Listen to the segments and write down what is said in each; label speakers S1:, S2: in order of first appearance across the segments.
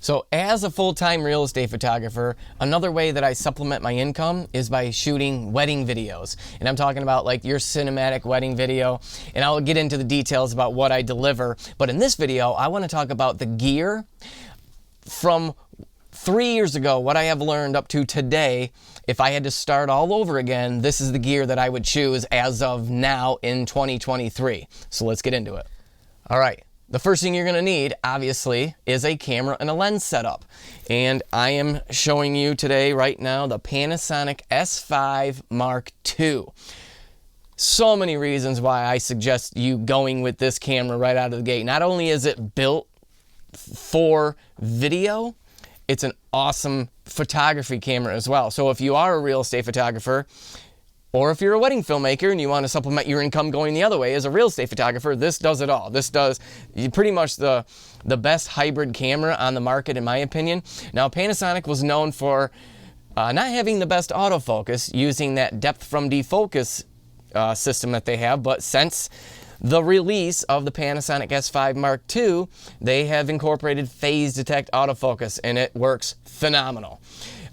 S1: So as a full-time real estate photographer, another way that I supplement my income is by shooting wedding videos. And I'm talking about like your cinematic wedding video, and I'll get into the details about what I deliver. But in this video, I want to talk about the gear from 3 years ago, what I have learned up to today. If I had to start all over again, this is the gear that I would choose as of now in 2023. So let's get into it. All right. The first thing you're going to need, obviously, is a camera and a lens setup. And I am showing you today, right now, the Panasonic S5 Mark II. So many reasons why I suggest you going with this camera right out of the gate. Not only is it built for video, it's an awesome photography camera as well. So if you are a real estate photographer, or if you're a wedding filmmaker and you want to supplement your income going the other way as a real estate photographer, this does it all. This does pretty much the best hybrid camera on the market, in my opinion. Now, Panasonic was known for not having the best autofocus, using that depth from defocus system that they have, but since the release of the Panasonic S5 Mark II, they have incorporated phase detect autofocus, and it works phenomenal.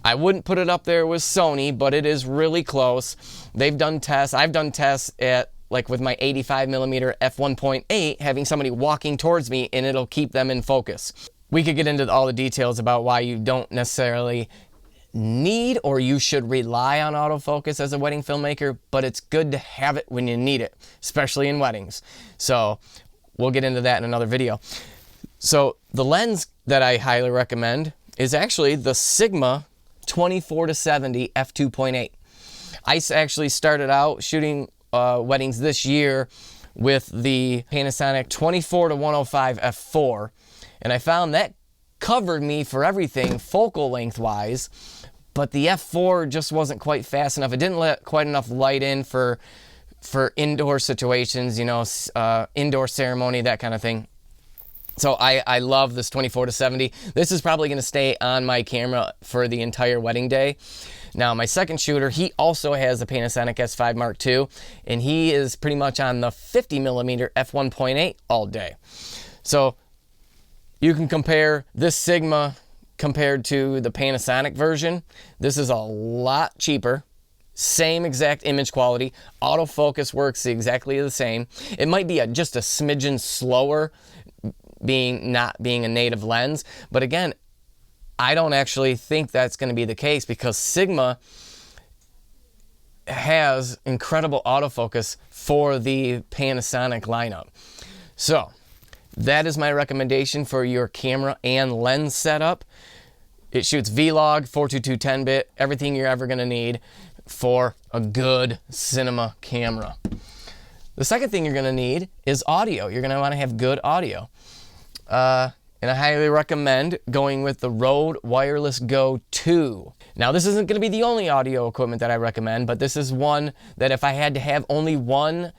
S1: I wouldn't put it up there with Sony, but it is really close. They've done tests. I've done tests at, like with my 85mm f1.8, having somebody walking towards me and it'll keep them in focus. We could get into all the details about why you don't necessarily need or you should rely on autofocus as a wedding filmmaker, but it's good to have it when you need it, especially in weddings. So we'll get into that in another video. So the lens that I highly recommend is actually the Sigma 24-70 f2.8. I actually started out shooting weddings this year with the Panasonic 24-105 f4, and I found that covered me for everything focal length wise, but the f4 just wasn't quite fast enough. It didn't let quite enough light in for indoor situations, you know, indoor ceremony, that kind of thing. So I love this 24-70. This is probably going to stay on my camera for the entire wedding day. Now, my second shooter, he also has a Panasonic S5 Mark II, and he is pretty much on the 50mm f1.8 all day. So you can compare this Sigma compared to the Panasonic version. This is a lot cheaper. Same exact image quality. Autofocus works exactly the same. It might be just a smidgen slower, not being a native lens, but again, I don't actually think that's going to be the case because Sigma has incredible autofocus for the Panasonic lineup. So that is my recommendation for your camera and lens setup. It shoots Vlog, 422 10-bit, everything you're ever going to need for a good cinema camera. The second thing you're going to need is audio. You're going to want to have good audio. And I highly recommend going with the Rode Wireless Go 2. Now, this isn't going to be the only audio equipment that I recommend, but this is one that if I had to have only one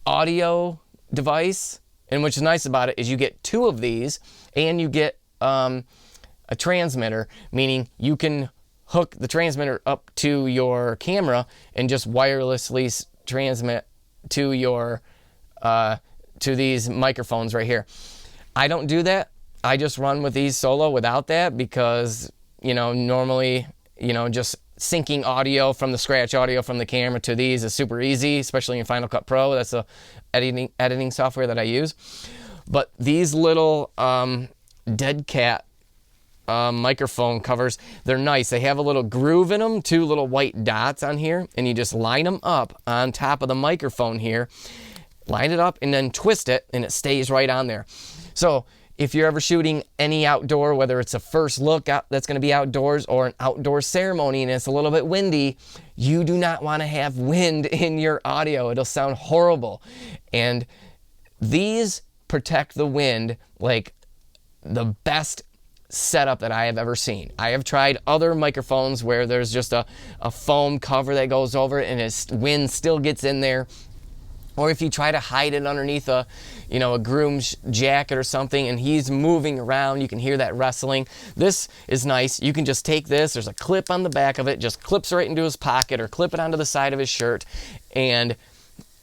S1: audio device, and what's nice about it is you get two of these, and you get a transmitter, meaning you can hook the transmitter up to your camera and just wirelessly transmit to your to these microphones right here. I don't do that. I just run with these solo without that because, you know, normally, you know, just syncing audio from the scratch audio from the camera to these is super easy, especially in Final Cut Pro. That's the editing software that I use. But these little dead cat microphone covers, they're nice. They have a little groove in them, two little white dots on here, and you just line them up on top of the microphone here, line it up, and then twist it, and it stays right on there. So if you're ever shooting any outdoor, whether it's a first look out that's going to be outdoors or an outdoor ceremony and it's a little bit windy, you do not want to have wind in your audio. It'll sound horrible. And these protect the wind like the best setup that I have ever seen. I have tried other microphones where there's just a foam cover that goes over it and wind still gets in there. Or if you try to hide it underneath a groom's jacket or something and he's moving around, you can hear that rustling. This is nice. You can just take this, there's a clip on the back of it, just clips right into his pocket or clip it onto the side of his shirt, and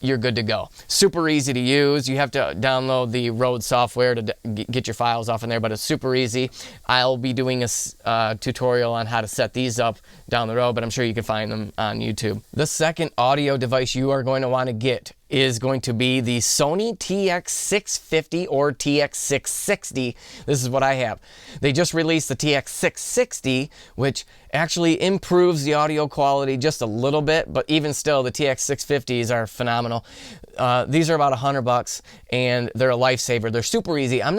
S1: you're good to go. Super easy to use. You have to download the Rode software to get your files off in there, but it's super easy. I'll be doing a tutorial on how to set these up down the road, but I'm sure you can find them on YouTube. The second audio device you are going to want to get is going to be the Sony TX650 or TX660. This is what I have. They just released the TX660, which actually improves the audio quality just a little bit, but even still, the TX650s are phenomenal. These are about $100, and they're a lifesaver. They're super easy. I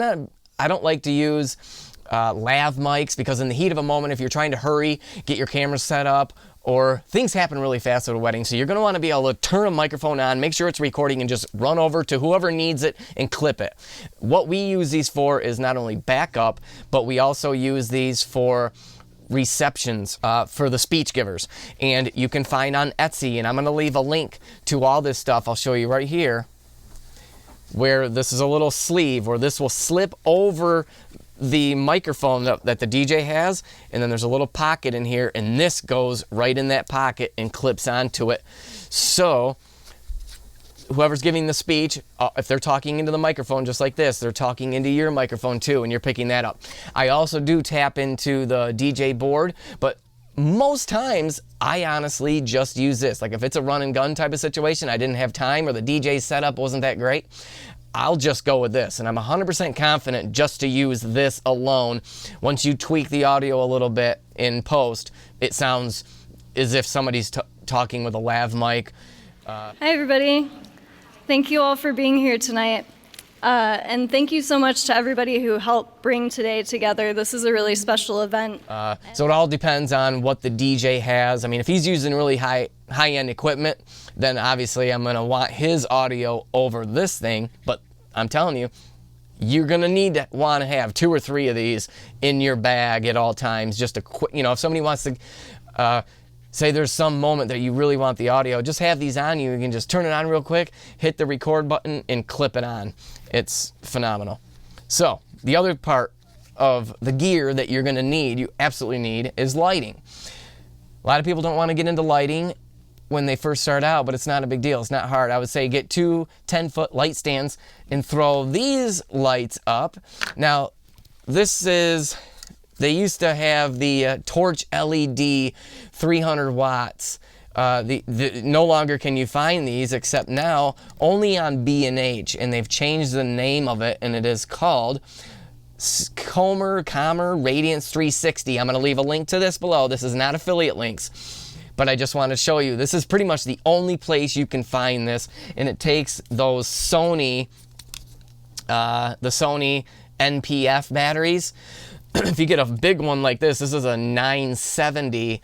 S1: don't like to use lav mics, because in the heat of a moment, if you're trying to hurry, get your camera set up, or things happen really fast at a wedding, so you're going to want to be able to turn a microphone on, make sure it's recording, and just run over to whoever needs it and clip it. What we use these for is not only backup, but we also use these for receptions for the speech givers, and you can find on Etsy, and I'm going to leave a link to all this stuff. I'll show you right here, where this is a little sleeve where this will slip over the microphone that the DJ has, and then there's a little pocket in here, and this goes right in that pocket and clips onto it. So whoever's giving the speech, if they're talking into the microphone just like this, they're talking into your microphone too, and you're picking that up. I also do tap into the DJ board, but most times I honestly just use this. Like if it's a run and gun type of situation, I didn't have time, or the DJ setup wasn't that great, I'll just go with this, and I'm 100% confident just to use this alone. Once you tweak the audio a little bit in post, it sounds as if somebody's talking with a lav mic.
S2: Hi everybody. Thank you all for being here tonight. And thank you so much to everybody who helped bring today together. This is a really special event.
S1: So it all depends on what the DJ has. I mean, if he's using really high-end equipment, then obviously I'm going to want his audio over this thing. But I'm telling you, you're going to want to have 2 or 3 of these in your bag at all times. Just if somebody wants to say there's some moment that you really want the audio, just have these on you. You can just turn it on real quick, hit the record button, and clip it on. It's phenomenal. So the other part of the gear that you're going to need, you absolutely need, is lighting. A lot of people don't want to get into lighting when they first start out, but it's not a big deal. It's not hard. I would say get 2 10-foot light stands and throw these lights up. Now, they used to have the Torch LED 300 watts. No longer can you find these, except now only on B&H, and they've changed the name of it, and it is called Comer Radiance 360. I'm going to leave a link to this below. This is not affiliate links, but I just want to show you. This is pretty much the only place you can find this, and it takes those the Sony NPF batteries. If you get a big one like this is a 970.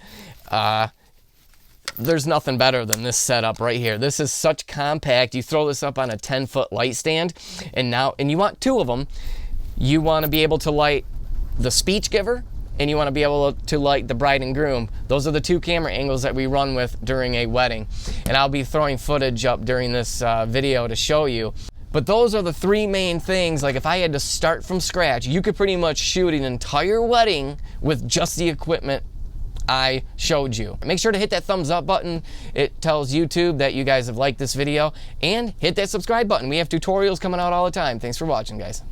S1: There's nothing better than this setup right here. This is such compact. You throw this up on a 10-foot light stand, and you want 2 of them. You want to be able to light the speech giver, and you want to be able to light the bride and groom. Those are the 2 camera angles that we run with during a wedding. And I'll be throwing footage up during this video to show you. But those are the 3 main things. Like if I had to start from scratch, you could pretty much shoot an entire wedding with just the equipment I showed you. Make sure to hit that thumbs up button. It tells YouTube that you guys have liked this video. And hit that subscribe button. We have tutorials coming out all the time. Thanks for watching, guys.